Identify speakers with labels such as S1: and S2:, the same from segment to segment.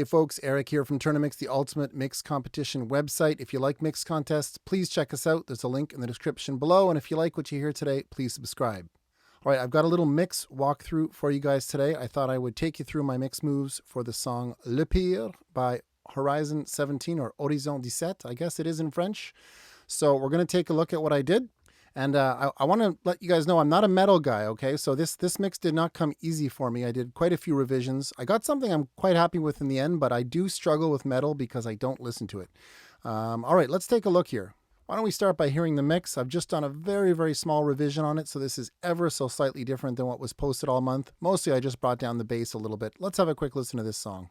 S1: Hey folks, Eric here from TOURNA-MIX, the ultimate mix competition website. If you like mix contests, please check us out. There's a link in the description below. And if you like what you hear today, please subscribe. All right, I've got a little mix walkthrough for you guys today. I thought I would take you through my mix moves for the song Le Pire by Horizon 17 or Horizon 17, I guess it is in French. So we're going to take a look at what I did. And I want to let you guys know I'm not a metal guy, okay? So this mix did not come easy for me. I did quite a few revisions. I got something I'm quite happy with in the end, but I do struggle with metal because I don't listen to it. All right, let's take a look here. Why don't we start by hearing the mix? I've just done a very, very small revision on it, so this is ever so slightly different than what was posted all month. Mostly I just brought down the bass a little bit. Let's have a quick listen to this song.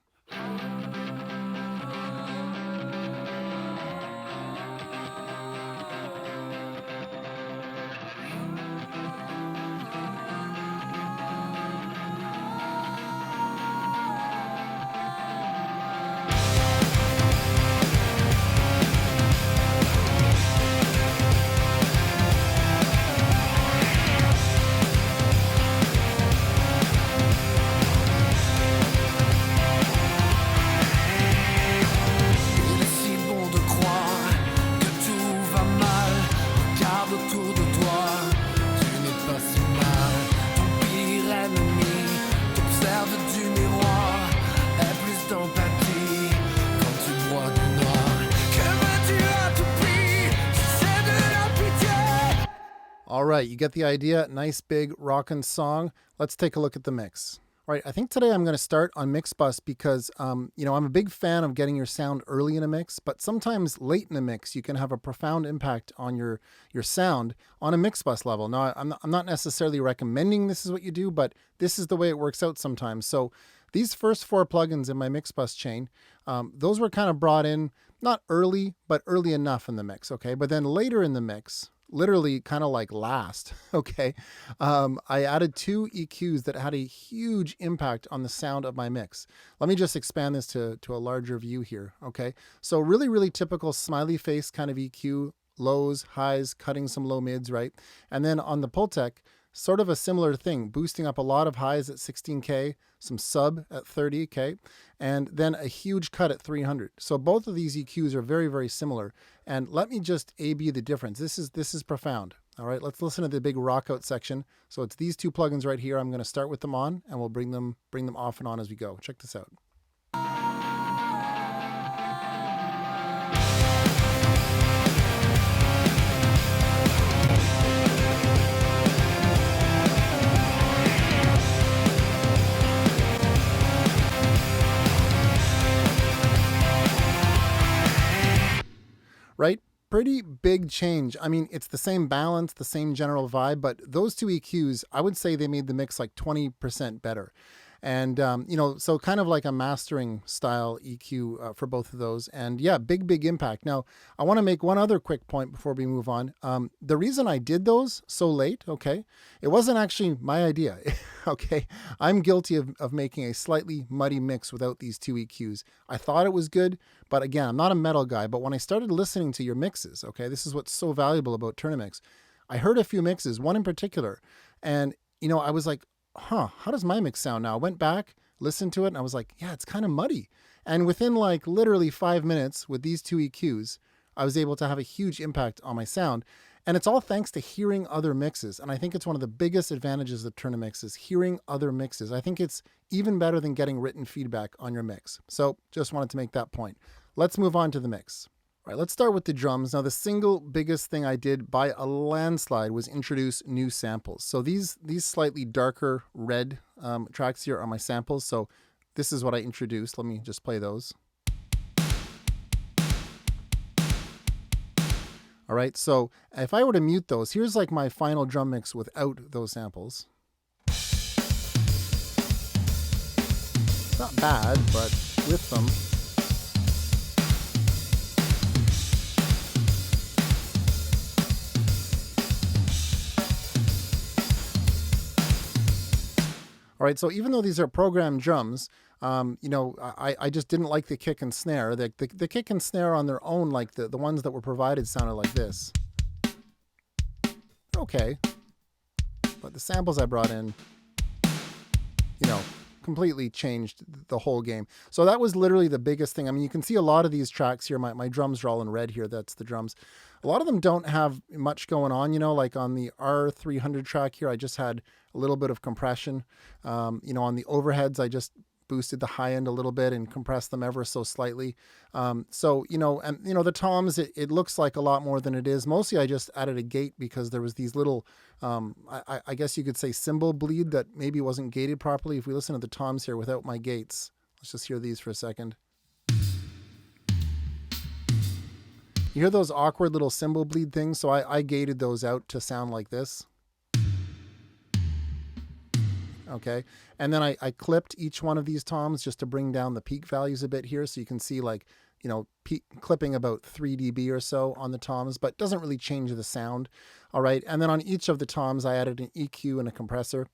S1: All right, you get the idea. Nice big rockin' song. Let's take a look at the mix. All right, I think today I'm going to start on mix bus because, I'm a big fan of getting your sound early in a mix, but sometimes late in a mix, you can have a profound impact on your sound on a mix bus level. Now, I'm not necessarily recommending this is what you do, but this is the way it works out sometimes. So these first 4 plugins in my mix bus chain, those were kind of brought in, not early, but early enough in the mix, okay? But then later in the mix, literally kind of like last, okay? I added 2 EQs that had a huge impact on the sound of my mix. Let me just expand this to a larger view here, okay? So really, really typical smiley face kind of EQ, lows, highs, cutting some low mids, right? And then on the Pultec, sort of a similar thing, boosting up a lot of highs at 16K, some sub at 30K, and then a huge cut at 300. So both of these EQs are very, very similar. And let me just A/B the difference. This is profound. All right, let's listen to the big rock out section. So it's these 2 plugins right here. I'm going to start with them on, and we'll bring them off and on as we go. Check this out. Right? Pretty big change. I mean, it's the same balance, the same general vibe, but those 2 EQs, I would say they made the mix like 20% better. And, so kind of like a mastering style EQ for both of those. And yeah, big impact. Now, I want to make one other quick point before we move on. The reason I did those so late, okay, it wasn't actually my idea, okay? I'm guilty of making a slightly muddy mix without these 2 EQs. I thought it was good, but again, I'm not a metal guy, but when I started listening to your mixes, okay, this is what's so valuable about TOURNA-MIX. I heard a few mixes, one in particular, and, I was like, how does my mix sound now? I went back, listened to it, and I was like, yeah, it's kind of muddy. And within like literally 5 minutes with these 2 EQs, I was able to have a huge impact on my sound. And it's all thanks to hearing other mixes. And I think it's one of the biggest advantages of TOURNA-MIX is hearing other mixes. I think it's even better than getting written feedback on your mix. So just wanted to make that point. Let's move on to the mix. All right, let's start with the drums. Now, the single biggest thing I did by a landslide was introduce new samples. So these slightly darker red tracks here are my samples. So this is what I introduced. Let me just play those. All right, so if I were to mute those, here's like my final drum mix without those samples. It's not bad, but with them. All right, so even though these are programmed drums, I just didn't like the kick and snare. The kick and snare on their own, like the ones that were provided, sounded like this. Okay, but the samples I brought in, completely changed the whole game. So that was literally the biggest thing. I mean, you can see a lot of these tracks here. My drums are all in red here. That's the drums. A lot of them don't have much going on, like on the R300 track here, I just had a little bit of compression. On the overheads, I just boosted the high end a little bit and compressed them ever so slightly. The toms, it looks like a lot more than it is. Mostly I just added a gate because there was these little, I guess you could say cymbal bleed that maybe wasn't gated properly. If we listen to the toms here without my gates, let's just hear these for a second. You hear those awkward little cymbal bleed things? So I gated those out to sound like this. Okay, and then I clipped each one of these toms just to bring down the peak values a bit here, so you can see clipping about 3 dB or so on the toms, but doesn't really change the sound. All right, and then on each of the toms I added an EQ and a compressor.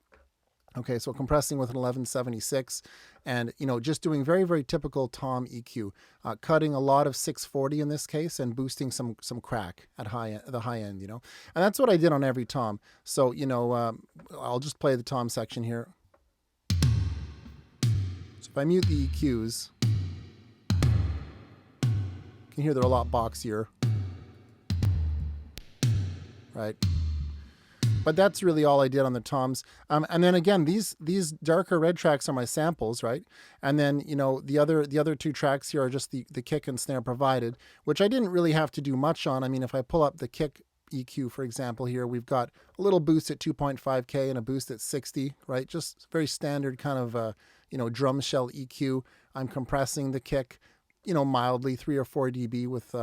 S1: Okay, so compressing with an 1176 and, just doing very, very typical tom EQ, cutting a lot of 640 in this case and boosting some crack at the high end, And that's what I did on every tom. So, I'll just play the tom section here. So if I mute the EQs, you can hear they're a lot boxier, right? But that's really all I did on the toms. And then again, these darker red tracks are my samples, right? And then, the other two tracks here are just the kick and snare provided, which I didn't really have to do much on. I mean, if I pull up the kick EQ, for example, here, we've got a little boost at 2.5K and a boost at 60, right? Just very standard kind of, drum shell EQ. I'm compressing the kick, mildly 3 or 4 dB with,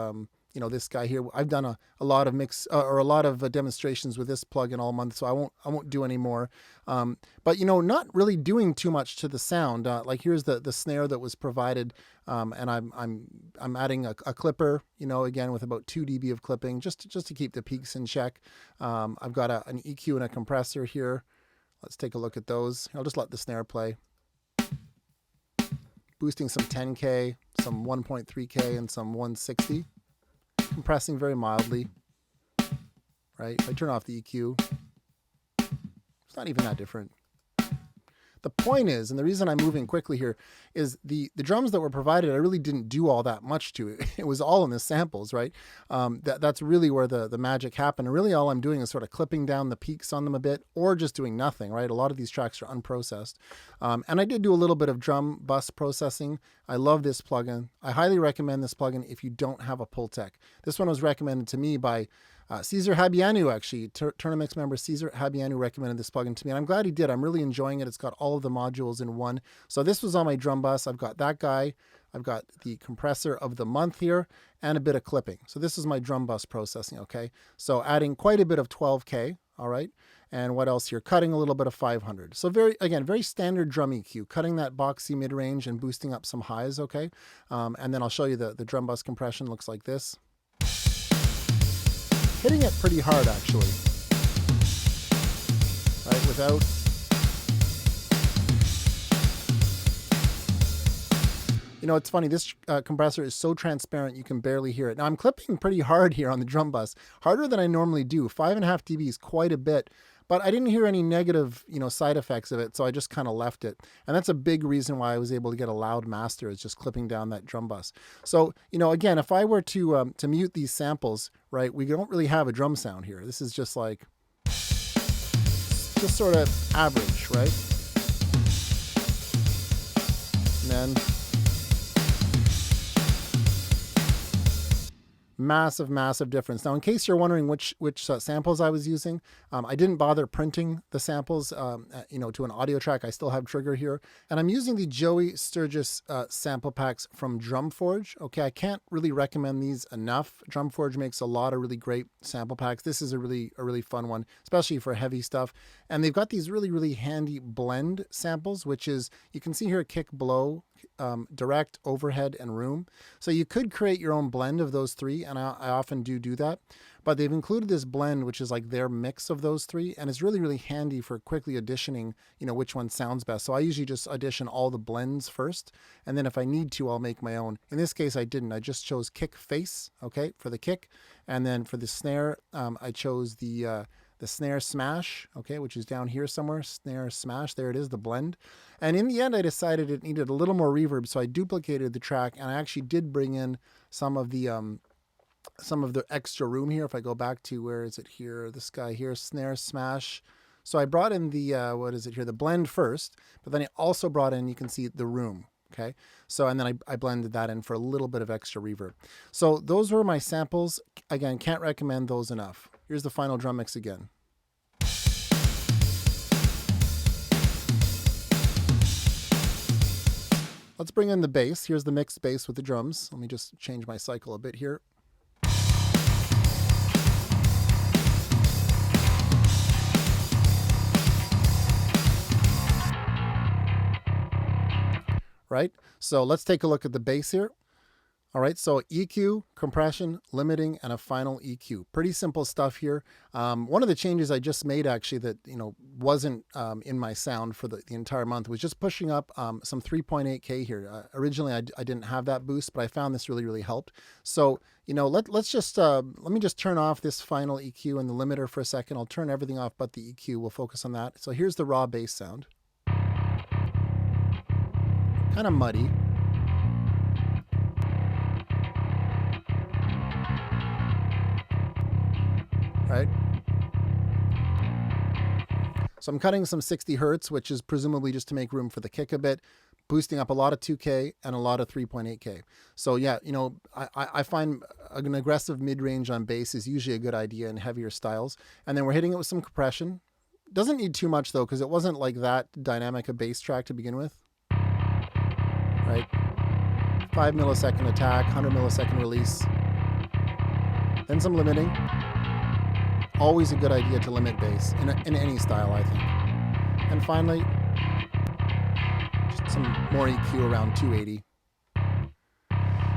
S1: this guy here. I've done a lot of mix or a lot of demonstrations with this plugin all month, so I won't do any more. But not really doing too much to the sound. Like here's the snare that was provided, and I'm adding a clipper, again with about 2 dB of clipping, just to keep the peaks in check. I've got an EQ and a compressor here. Let's take a look at those. I'll just let the snare play. Boosting some 10K, some 1.3K, and some 160. Compressing very mildly, right? If I turn off the EQ, it's not even that different. The point is, and the reason I'm moving quickly here, is the drums that were provided, I really didn't do all that much to it. It was all in the samples, right? That's really where the magic happened. And really all I'm doing is sort of clipping down the peaks on them a bit, or just doing nothing, right? A lot of these tracks are unprocessed. And I did do a little bit of drum bus processing. I love this plugin. I highly recommend this plugin if you don't have a Pultec. This one was recommended to me by Cesar Habianu, actually. TOURNA-MIX member Cesar Habianu recommended this plugin to me, and I'm glad he did. I'm really enjoying it. It's got all of the modules in one. So this was on my drum bus. I've got that guy. I've got the compressor of the month here and a bit of clipping. So this is my drum bus processing, okay? So adding quite a bit of 12K, all right? And what else here? Cutting a little bit of 500. So very standard drum EQ, cutting that boxy mid-range and boosting up some highs, okay? And then I'll show you the drum bus compression looks like this. Hitting it pretty hard, actually, right? Without, it's funny. This compressor is so transparent you can barely hear it. Now I'm clipping pretty hard here on the drum bus, harder than I normally do. 5.5 dB is quite a bit, but I didn't hear any negative, side effects of it, so I just kind of left it. And that's a big reason why I was able to get a loud master, is just clipping down that drum bus. So, again, if I were to mute these samples, right, we don't really have a drum sound here. This is just like, just sort of average, right? And then massive difference. Now, in case you're wondering which samples I was using, I didn't bother printing the samples, to an audio track. I still have trigger here, and I'm using the Joey Sturgis sample packs from Drumforge. Okay, I can't really recommend these enough. Drumforge makes a lot of really great sample packs. This is a really fun one, especially for heavy stuff. And they've got these really handy blend samples, which is, you can see here, kick, blow, direct, overhead, and room. So you could create your own blend of those three, and I often do that. But they've included this blend, which is like their mix of those three, and it's really handy for quickly auditioning, which one sounds best. So I usually just audition all the blends first, and then if I need to, I'll make my own. In this case, I didn't. I just chose kick face, okay, for the kick, and then for the snare, I chose the the snare smash, okay, which is down here somewhere, snare smash, there it is, the blend. And in the end, I decided it needed a little more reverb, so I duplicated the track, and I actually did bring in some of the extra room here. If I go back to, where is it here, this guy here, snare smash. So I brought in the, what is it here, the blend first, but then I also brought in, you can see the room. Okay, so and then I blended that in for a little bit of extra reverb. So those were my samples. Again, can't recommend those enough. Here's the final drum mix again. Let's bring in the bass. Here's the mixed bass with the drums. Let me just change my cycle a bit here. Right? So let's take a look at the bass here. All right, so EQ, compression, limiting, and a final EQ. Pretty simple stuff here. One of the changes I just made actually that wasn't in my sound for the entire month was just pushing up some 3.8K here. Originally, I didn't have that boost, but I found this really, really helped. So let me just turn off this final EQ and the limiter for a second. I'll turn everything off but the EQ. We'll focus on that. So here's the raw bass sound. Kind of muddy. Right? So I'm cutting some 60 Hertz, which is presumably just to make room for the kick a bit, boosting up a lot of 2K and a lot of 3.8K. So yeah, I find an aggressive mid-range on bass is usually a good idea in heavier styles. And then we're hitting it with some compression. Doesn't need too much though, because it wasn't like that dynamic a bass track to begin with. Right? 5 millisecond attack, 100 millisecond release. Then some limiting. Always a good idea to limit bass in any style, I think. And finally, just some more EQ around 280.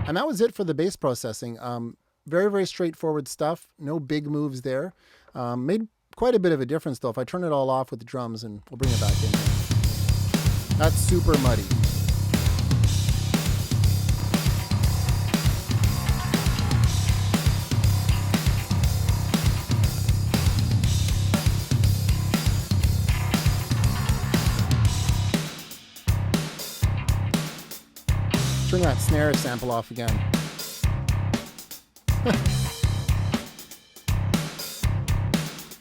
S1: And that was it for the bass processing. Very, very straightforward stuff. No big moves there. Made quite a bit of a difference though. If I turn it all off with the drums, and we'll bring it back in here. That's super muddy. Turn that snare sample off again.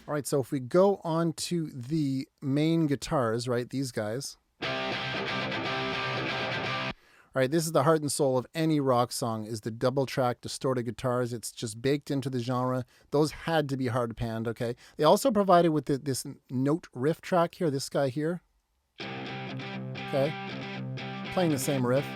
S1: All right, so if we go on to the main guitars, right, these guys. All right, this is the heart and soul of any rock song, is the double track distorted guitars. It's just baked into the genre. Those had to be hard panned, okay? They also provided with this note riff track here, this guy here. Okay, playing the same riff.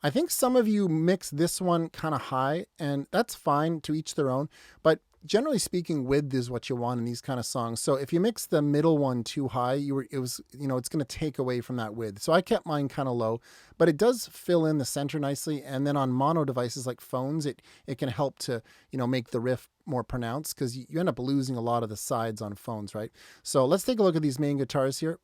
S1: I think some of you mix this one kind of high, and that's fine, to each their own, but generally speaking, width is what you want in these kind of songs. So if you mix the middle one too high, it's going to take away from that width. So I kept mine kind of low, but it does fill in the center nicely. And then on mono devices like phones, it can help to, make the riff more pronounced, because you end up losing a lot of the sides on phones, right? So let's take a look at these main guitars here.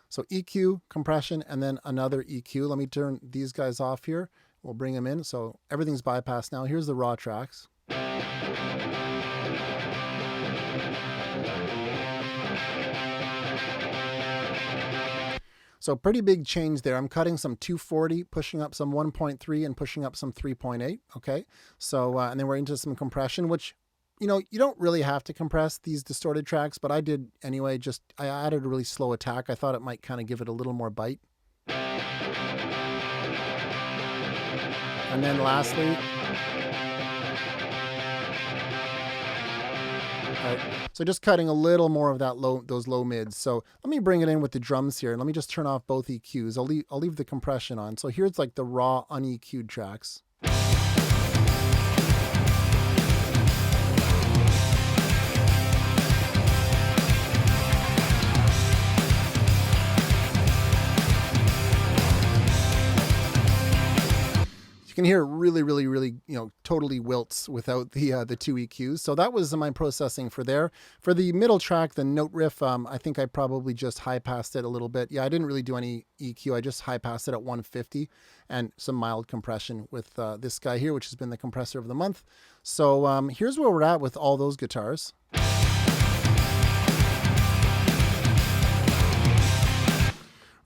S1: So EQ, compression, and then another EQ. Let me turn these guys off here. We'll bring them in. So everything's bypassed now. Here's the raw tracks. So pretty big change there. I'm cutting some 240, pushing up some 1.3, and pushing up some 3.8. Okay. So, and then we're into some compression, which, you don't really have to compress these distorted tracks, but I did anyway. I added a really slow attack. I thought it might kind of give it a little more bite. And then lastly, right, so just cutting a little more of those low mids. So let me bring it in with the drums here. Let me just turn off both EQs. I'll leave the compression on. So here's like the raw un-EQ'd tracks. can hear it really, really, really, totally wilts without the two EQs. So that was my processing for there. For the middle track, the note riff, I think I probably just high passed it a little bit. Yeah, I didn't really do any EQ. I just high passed it at 150 and some mild compression with this guy here, which has been the compressor of the month. So here's where we're at with all those guitars.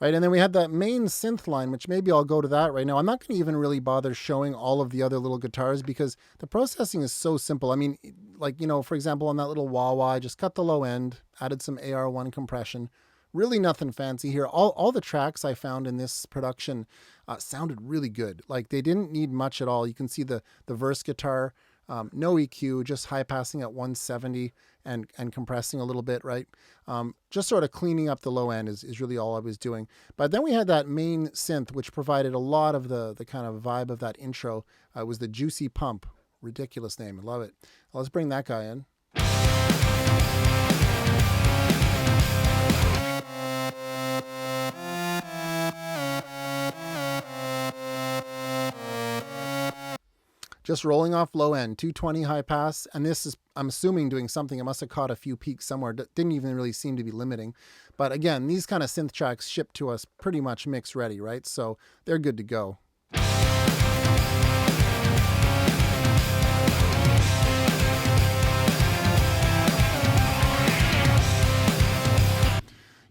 S1: Right, and then we had that main synth line, which maybe I'll go to that right now. I'm not going to even really bother showing all of the other little guitars because the processing is so simple. I mean, like, for example, on that little wah-wah, I just cut the low end, added some AR1 compression. Really nothing fancy here. All the tracks I found in this production sounded really good. Like, they didn't need much at all. You can see the verse guitar, no EQ, just high passing at 170 and compressing a little bit, right? Just sort of cleaning up the low end is really all I was doing. But then we had that main synth, which provided a lot of the kind of vibe of that intro. It was the Juicy Pump. Ridiculous name. I love it. Let's bring that guy in. Just rolling off low end, 220 high pass, and this is, I'm assuming, doing something. It must have caught a few peaks somewhere. Didn't even really seem to be limiting. But again, these kind of synth tracks ship to us pretty much mix ready, right? So they're good to go.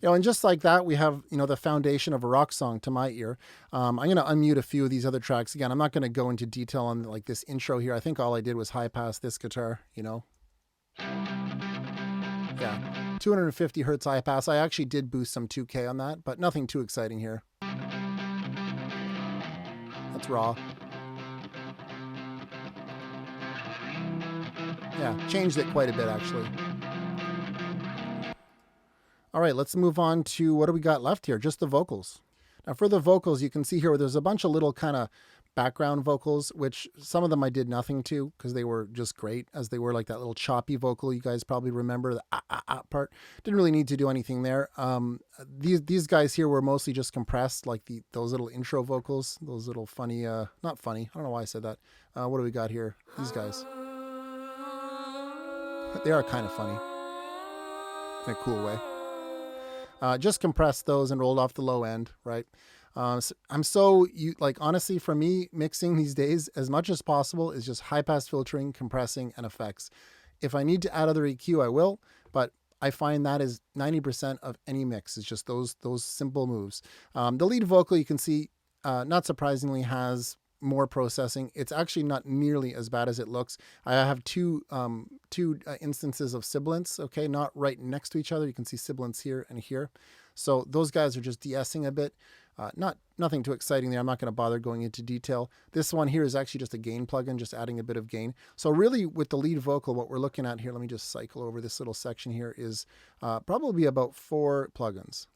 S1: And just like that, we have, the foundation of a rock song to my ear. I'm going to unmute a few of these other tracks. Again, I'm not going to go into detail on like this intro here. I think all I did was high pass this guitar, Yeah, 250 hertz high pass. I actually did boost some 2K on that, but nothing too exciting here. That's raw. Yeah, changed it quite a bit actually. All right, let's move on to what do we got left here? Just the vocals. Now for the vocals, you can see here there's a bunch of little kind of background vocals, which some of them I did nothing to because they were just great as they were, like that little choppy vocal. You guys probably remember the part. Didn't really need to do anything there. These guys here were mostly just compressed, like those little intro vocals, those little funny, not funny. I don't know why I said that. What do we got here? These guys. They are kind of funny in a cool way. Just compressed those and rolled off the low end, right? Honestly, for me, mixing these days as much as possible is just high pass filtering, compressing, and effects. If I need to add other EQ, I will, but I find that is 90% of any mix. It's just those simple moves. The lead vocal, you can see, not surprisingly, has more processing. It's actually not nearly as bad as it looks. I have two instances of sibilants, okay, not right next to each other. You can see sibilants here and here. So those guys are just de-essing a bit. Nothing too exciting there. I'm not going to bother going into detail. This one here is actually just a gain plugin, just adding a bit of gain. So really with the lead vocal, what we're looking at here, let me just cycle over this little section here, is probably about 4 plugins.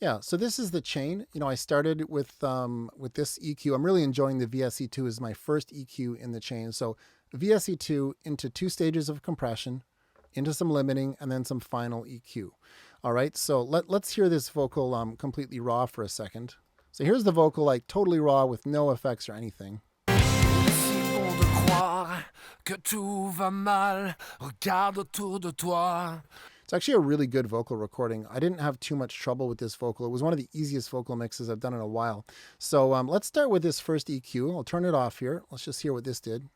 S1: Yeah, so this is the chain. I started with this EQ. I'm really enjoying the VSE2 as my first EQ in the chain. So VSE2 into 2 stages of compression, into some limiting, and then some final EQ. All right, so let's hear this vocal completely raw for a second. So here's the vocal, like totally raw with no effects or anything. It's actually a really good vocal recording. I didn't have too much trouble with this vocal. It was one of the easiest vocal mixes I've done in a while. So let's start with this first EQ. I'll turn it off here. Let's just hear what this did.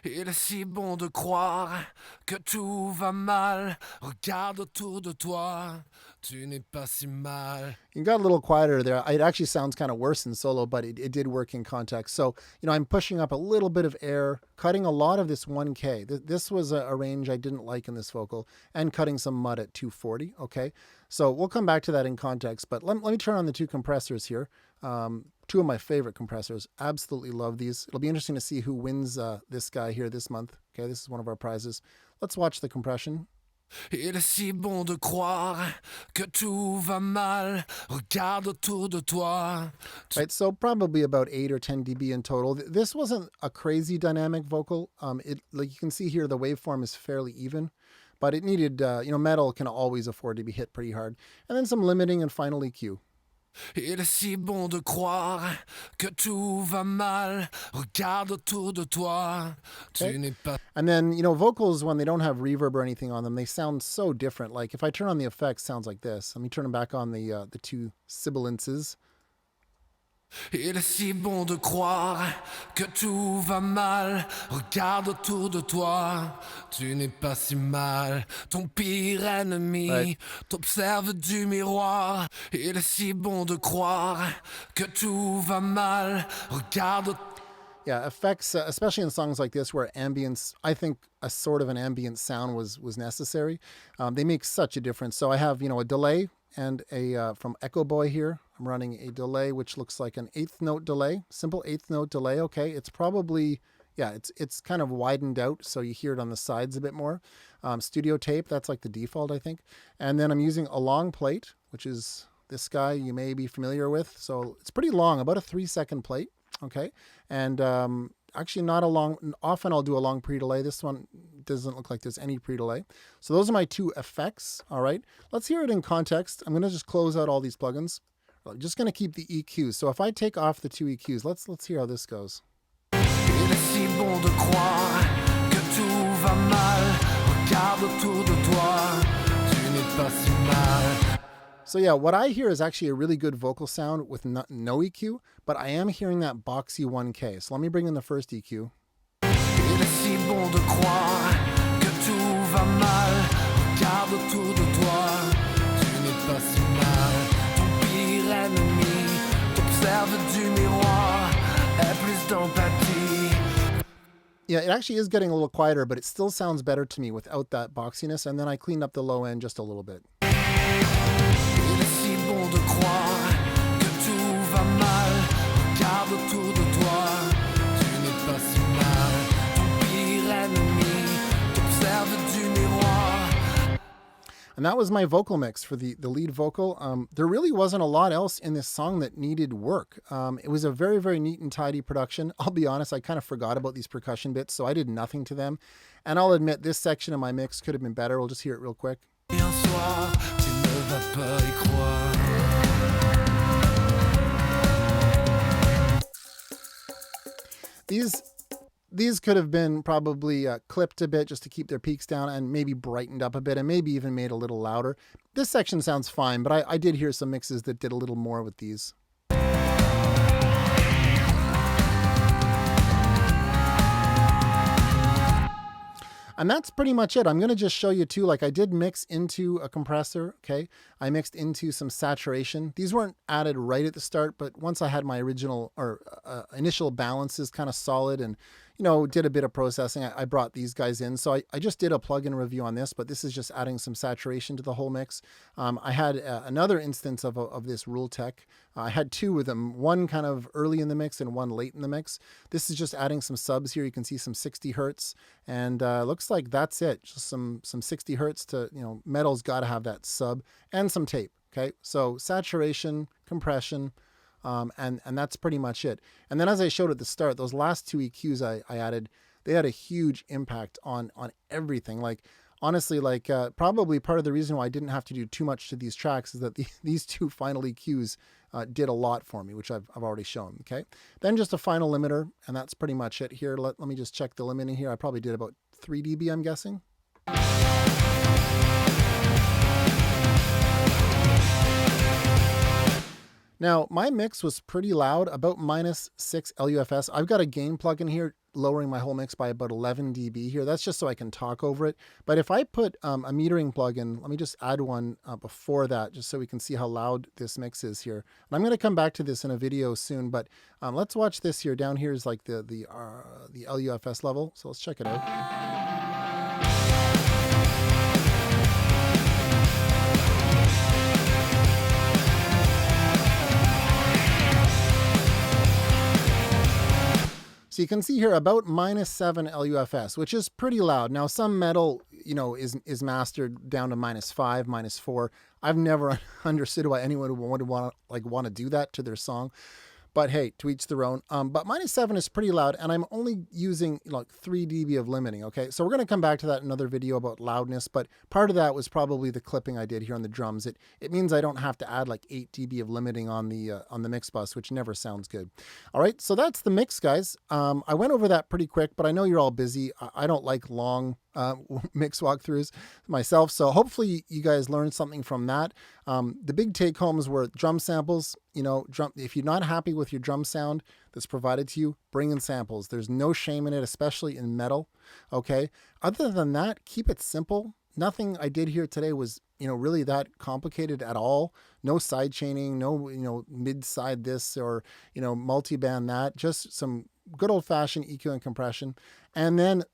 S1: Il est si bon de croire que tout va mal. Regarde autour de toi, tu n'es pas si mal. You got a little quieter there. It actually sounds kind of worse in solo, but it did work in context. So, I'm pushing up a little bit of air, cutting a lot of this 1K. This was a range I didn't like in this vocal, and cutting some mud at 240, okay? So we'll come back to that in context, but let me turn on the 2 compressors here. 2 of my favorite compressors. Absolutely love these. It'll be interesting to see who wins this guy here this month. Okay, this is one of our prizes. Let's watch the compression. Il est si bon de croire que tout va mal. Regarde autour de toi. Right, so probably about 8 or 10 dB in total. This wasn't a crazy dynamic vocal. Like you can see here, the waveform is fairly even, but it needed, metal can always afford to be hit pretty hard. And then some limiting and final EQ.
S2: Il est si bon de croire que tout va mal. Regarde autour de toi,
S1: Okay.
S2: tu n'es pas.
S1: And then, vocals, when they don't have reverb or anything on them, they sound so different. Like if I turn on the effects, sounds like this. Let me turn them back on the two sibilances.
S2: Il est si bon de croire que tout va mal. Regarde autour de toi, tu n'es pas si mal. Ton pire
S1: Right.
S2: ennemi t'observe du miroir. Il est si bon de croire que tout va mal. Regarde.
S1: Yeah, effects, especially in songs like this where ambience, I think a sort of an ambient sound was necessary. They make such a difference. So I have, a delay and a from Echo Boy here. I'm running a delay which looks like an eighth note delay, simple eighth note delay. Okay, it's probably, yeah, it's kind of widened out so you hear it on the sides a bit more. Studio tape, that's like the default, I think. And then I'm using a long plate, which is this guy you may be familiar with. So it's pretty long, about a 3-second plate. Okay, and actually not a long, often I'll do a long pre-delay. This one doesn't look like there's any pre-delay. So those are my two effects. All right, let's hear it in context. I'm going to just close out all these plugins. I'm just going to keep the EQs. So if I take off the two EQs, let's hear how this goes.
S2: Il est si bon de croire que tout va mal. Regarde autour de toi, tu n'es pas si mal.
S1: So yeah, what I hear is actually a really good vocal sound with no EQ, but I am hearing that boxy 1K. So let me bring in the first EQ.
S2: Il est si bon de croire que tout va mal. Regarde autour de toi, tu n'es pas si mal. Ton pire ennemi t'observe du miroir. Aie plus d'empathie.
S1: Yeah, it actually is getting a little quieter, but it still sounds better to me without that boxiness. And then I cleaned up the low end just a little bit.
S2: Il est si bon de croire que tout va mal. Regarde autour de toi, tu n'es pas si mal. Ton pire ennemi t'observe du miroir.
S1: And that was my vocal mix for the lead vocal. There really wasn't a lot else in this song that needed work. It was a very, very neat and tidy production. I'll be honest, I kind of forgot about these percussion bits, so I did nothing to them. And I'll admit, this section of my mix could have been better. We'll just hear it real quick.
S2: Et un soir, tu ne vas pas y croire.
S1: These could have been probably clipped a bit just to keep their peaks down and maybe brightened up a bit and maybe even made a little louder. This section sounds fine, but I did hear some mixes that did a little more with these. And that's pretty much it. I'm going to just show you too, like I did mix into a compressor, okay? I mixed into some saturation. These weren't added right at the start, but once I had my original or initial balances kind of solid and, did a bit of processing, I brought these guys in. So I just did a plugin review on this, but this is just adding some saturation to the whole mix. I had another instance of this Rule Tech. I had two of them, one kind of early in the mix and one late in the mix. This is just adding some subs here. You can see some 60 hertz and looks like that's it. Just some 60 hertz to, metal's got to have that sub and some tape. Okay. So saturation, compression, and that's pretty much it. And then as I showed at the start, those last two EQs I added, they had a huge impact on everything. Like, honestly, probably part of the reason why I didn't have to do too much to these tracks is that these two final EQs did a lot for me, which I've already shown. Okay. Then just a final limiter, and that's pretty much it here. Let me just check the limit in here. I probably did about 3 dB, I'm guessing. Now, my mix was pretty loud, about -6 LUFS. I've got a gain plugin here lowering my whole mix by about 11 dB here. That's just so I can talk over it. But if I put a metering plugin, let me just add one before that, just so we can see how loud this mix is here. And I'm going to come back to this in a video soon, but let's watch this here. Down here is like the LUFS level. So let's check it out. So you can see here about -7 LUFS, which is pretty loud. Now some metal, is mastered down to -5, -4. I've never understood why anyone would want to do that to their song. But hey, to each their own. But -7 is pretty loud, and I'm only using like 3 dB of limiting. Okay, so we're going to come back to that in another video about loudness, but part of that was probably the clipping I did here on the drums. It means I don't have to add like 8 dB of limiting on the mix bus, which never sounds good. All right, so that's the mix, guys. I went over that pretty quick, but I know you're all busy. I don't like long mix walkthroughs myself, so hopefully you guys learned something from that. The big take homes were drum samples. If you're not happy with your drum sound that's provided to you, bring in samples. There's no shame in it, especially in metal. Okay. Other than that, keep it simple. Nothing I did here today was, really that complicated at all. No side chaining, no, mid side this or, multi-band that, just some good old fashioned EQ and compression. And then,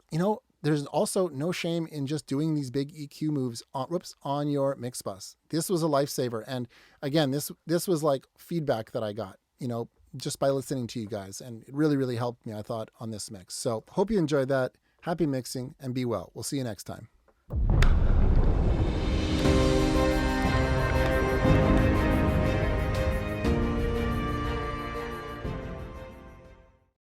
S1: there's also no shame in just doing these big EQ moves on your mix bus. This was a lifesaver. And again, this was like feedback that I got, just by listening to you guys. And it really, really helped me, I thought, on this mix. So hope you enjoyed that. Happy mixing and be well. We'll see you next time.